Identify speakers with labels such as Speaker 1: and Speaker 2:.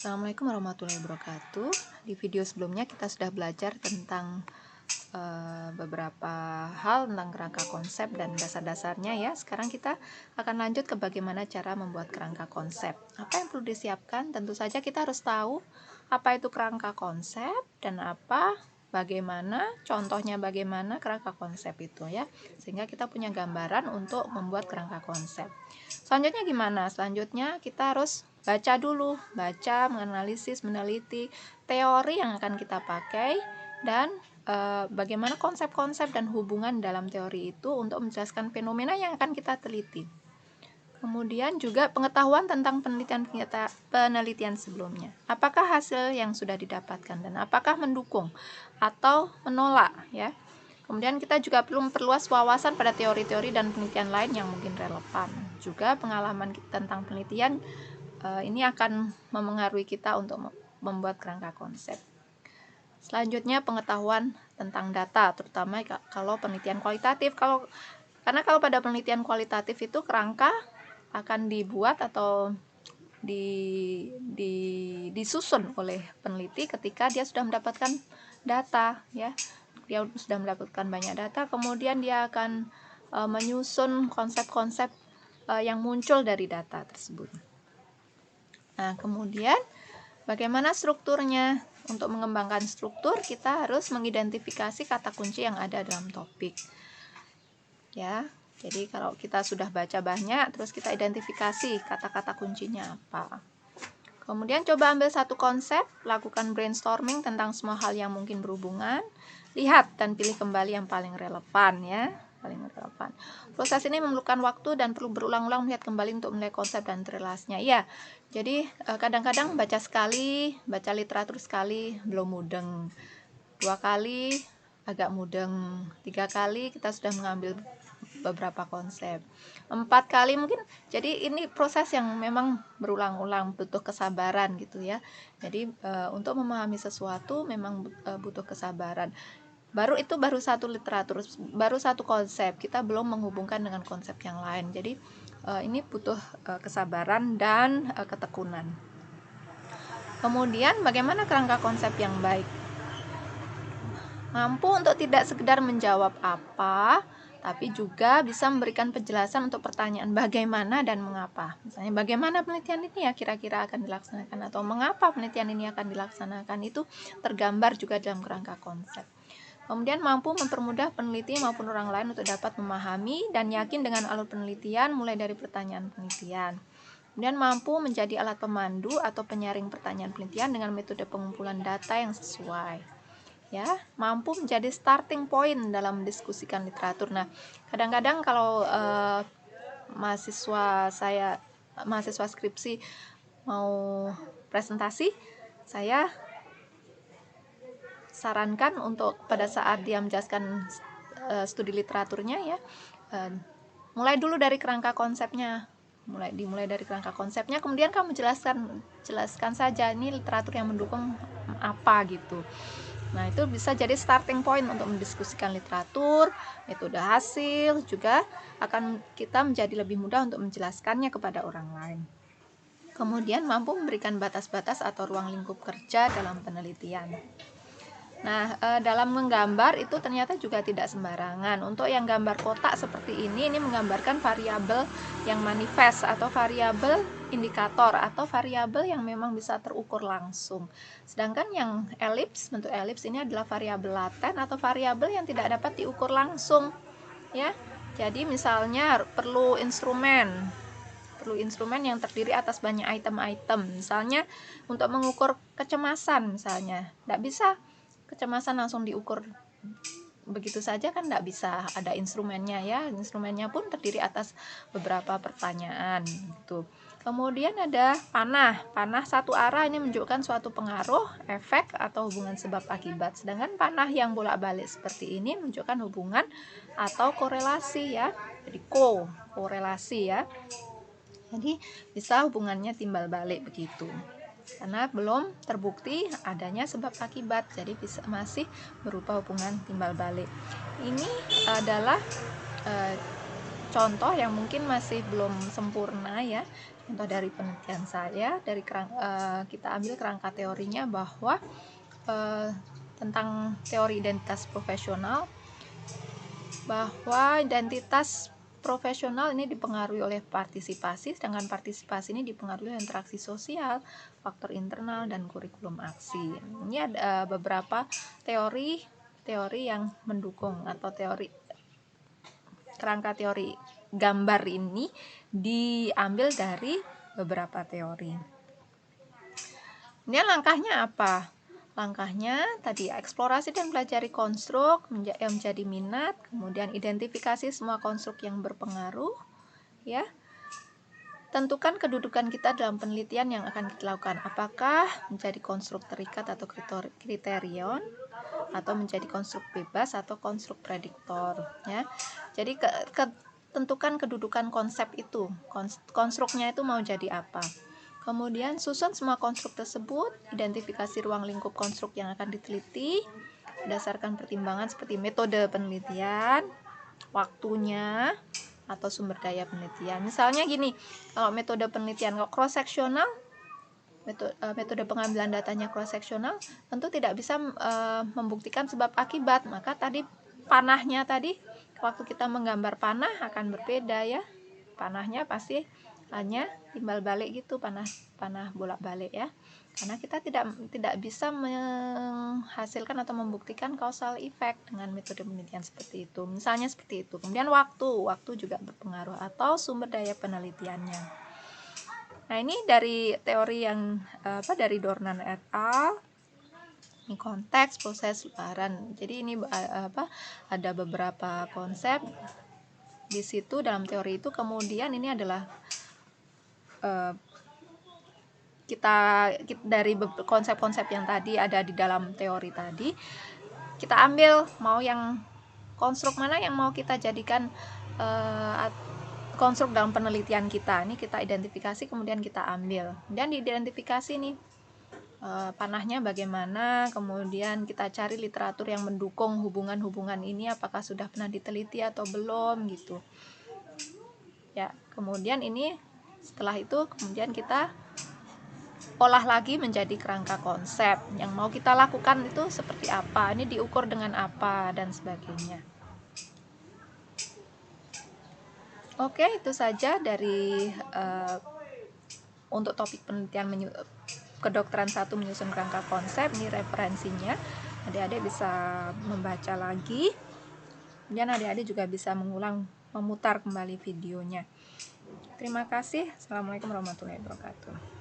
Speaker 1: Assalamualaikum warahmatullahi wabarakatuh. Di video sebelumnya kita sudah belajar tentang beberapa hal tentang kerangka konsep dan dasar-dasarnya ya. Sekarang kita akan lanjut ke bagaimana cara membuat kerangka konsep. Apa yang perlu disiapkan? Tentu saja kita harus tahu apa itu kerangka konsep dan bagaimana, contohnya bagaimana kerangka konsep itu ya. Sehingga kita punya gambaran untuk membuat kerangka konsep. Selanjutnya gimana? Selanjutnya kita harus baca dulu, menganalisis, meneliti teori yang akan kita pakai dan bagaimana konsep-konsep dan hubungan dalam teori itu untuk menjelaskan fenomena yang akan kita teliti. Kemudian juga pengetahuan tentang penelitian sebelumnya. Apakah hasil yang sudah didapatkan dan apakah mendukung atau menolak ya. Kemudian kita juga perlu memperluas wawasan pada teori-teori dan penelitian lain yang mungkin relevan. Juga pengalaman tentang penelitian ini akan memengaruhi kita untuk membuat kerangka konsep. Selanjutnya pengetahuan tentang data, terutama kalau penelitian kualitatif. Karena kalau pada penelitian kualitatif itu kerangka akan dibuat atau disusun oleh peneliti ketika dia sudah mendapatkan data ya. Dia sudah mendapatkan banyak data, kemudian dia akan menyusun konsep-konsep yang muncul dari data tersebut. Nah, kemudian bagaimana strukturnya? Untuk mengembangkan struktur, kita harus mengidentifikasi kata kunci yang ada dalam topik. Ya, jadi kalau kita sudah baca banyak, terus kita identifikasi kata-kata kuncinya apa. Kemudian coba ambil satu konsep, lakukan brainstorming tentang semua hal yang mungkin berhubungan, lihat dan pilih kembali yang paling relevan ya. Proses ini memerlukan waktu dan perlu berulang-ulang melihat kembali untuk menilai konsep dan relasinya. Ya, jadi kadang-kadang baca literatur sekali belum mudeng, 2 kali agak mudeng, 3 kali kita sudah mengambil beberapa konsep, 4 kali mungkin. Jadi ini proses yang memang berulang-ulang, butuh kesabaran gitu ya. Jadi untuk memahami sesuatu memang butuh kesabaran. Baru satu literatur, baru satu konsep, kita belum menghubungkan dengan konsep yang lain. Jadi ini butuh kesabaran dan ketekunan. Kemudian bagaimana kerangka konsep yang baik? Mampu untuk tidak sekedar menjawab apa, tapi juga bisa memberikan penjelasan untuk pertanyaan bagaimana dan mengapa. Misalnya bagaimana penelitian ini ya kira-kira akan dilaksanakan, atau mengapa penelitian ini akan dilaksanakan, itu tergambar juga dalam kerangka konsep. Kemudian mampu mempermudah peneliti maupun orang lain untuk dapat memahami dan yakin dengan alur penelitian mulai dari pertanyaan penelitian. Kemudian mampu menjadi alat pemandu atau penyaring pertanyaan penelitian dengan metode pengumpulan data yang sesuai. Ya, mampu menjadi starting point dalam mendiskusikan literatur. Nah, kadang-kadang kalau mahasiswa skripsi mau presentasi, saya sarankan untuk pada saat dia menjelaskan studi literaturnya ya, mulai dulu dari kerangka konsepnya, dimulai dari kerangka konsepnya, kemudian kamu jelaskan saja ini literatur yang mendukung apa gitu. Nah, itu bisa jadi starting point untuk mendiskusikan literatur, metode hasil, juga akan kita menjadi lebih mudah untuk menjelaskannya kepada orang lain. Kemudian mampu memberikan batas-batas atau ruang lingkup kerja dalam penelitian. Nah, dalam menggambar itu ternyata juga tidak sembarangan. Untuk yang gambar kotak seperti ini menggambarkan variabel yang manifest atau variabel indikator atau variabel yang memang bisa terukur langsung. Sedangkan yang bentuk elips ini adalah variabel laten atau variabel yang tidak dapat diukur langsung. Ya, jadi misalnya perlu instrumen yang terdiri atas banyak item-item. Misalnya untuk mengukur kecemasan misalnya, tidak bisa kecemasan langsung diukur begitu saja, kan tidak bisa, ada instrumennya ya. Instrumennya pun terdiri atas beberapa pertanyaan gitu. Kemudian ada panah satu arah, ini menunjukkan suatu pengaruh, efek atau hubungan sebab akibat. Sedangkan panah yang bolak-balik seperti ini menunjukkan hubungan atau korelasi ya. Jadi korelasi ya. Jadi bisa hubungannya timbal balik begitu. Karena belum terbukti adanya sebab akibat, jadi masih berupa hubungan timbal balik. Ini adalah contoh yang mungkin masih belum sempurna ya, contoh dari penelitian saya, kita ambil kerangka teorinya bahwa tentang teori identitas profesional, bahwa identitas profesional ini dipengaruhi oleh partisipasi, sedangkan partisipasi ini dipengaruhi oleh interaksi sosial, faktor internal, dan kurikulum aksi. Ini ada beberapa teori yang mendukung, atau kerangka teori gambar ini diambil dari beberapa teori. Ini langkahnya apa? Langkahnya tadi eksplorasi dan pelajari konstruk yang menjadi minat, kemudian identifikasi semua konstruk yang berpengaruh, ya. Tentukan kedudukan kita dalam penelitian yang akan kita lakukan. Apakah menjadi konstruk terikat atau kriterion, atau menjadi konstruk bebas atau konstruk prediktor, ya. Jadi tentukan kedudukan konsep itu, konstruknya itu mau jadi apa. Kemudian susun semua konstruk tersebut, identifikasi ruang lingkup konstruk yang akan diteliti berdasarkan pertimbangan seperti metode penelitian, waktunya, atau sumber daya penelitian. Misalnya gini, kalau metode penelitian cross sectional, metode pengambilan datanya cross sectional, tentu tidak bisa membuktikan sebab akibat. Maka tadi panahnya tadi, waktu kita menggambar panah akan berbeda, ya. Panahnya pasti hanya timbal balik gitu, panah bolak-balik, ya, karena kita tidak bisa menghasilkan atau membuktikan causal effect dengan metode penelitian seperti itu. Misalnya seperti itu. Kemudian waktu juga berpengaruh, atau sumber daya penelitiannya. Nah, ini dari teori yang dari Dornan et al. Ini konteks proses luaran. Jadi ini ada beberapa konsep di situ dalam teori itu. Kemudian ini adalah kita dari konsep-konsep yang tadi ada di dalam teori tadi, kita ambil mau yang konstruk mana yang mau kita jadikan konstruk dalam penelitian kita. Ini kita identifikasi, kemudian kita ambil, dan diidentifikasi nih panahnya bagaimana, kemudian kita cari literatur yang mendukung hubungan-hubungan ini, apakah sudah pernah diteliti atau belum gitu, ya. Kemudian ini setelah itu kemudian kita olah lagi menjadi kerangka konsep yang mau kita lakukan itu seperti apa, ini diukur dengan apa, dan sebagainya. Oke, itu saja dari untuk topik penelitian kedokteran 1 menyusun kerangka konsep. Ini referensinya, adik-adik bisa membaca lagi, kemudian adik-adik juga bisa memutar kembali videonya. Terima kasih. Assalamualaikum warahmatullahi wabarakatuh.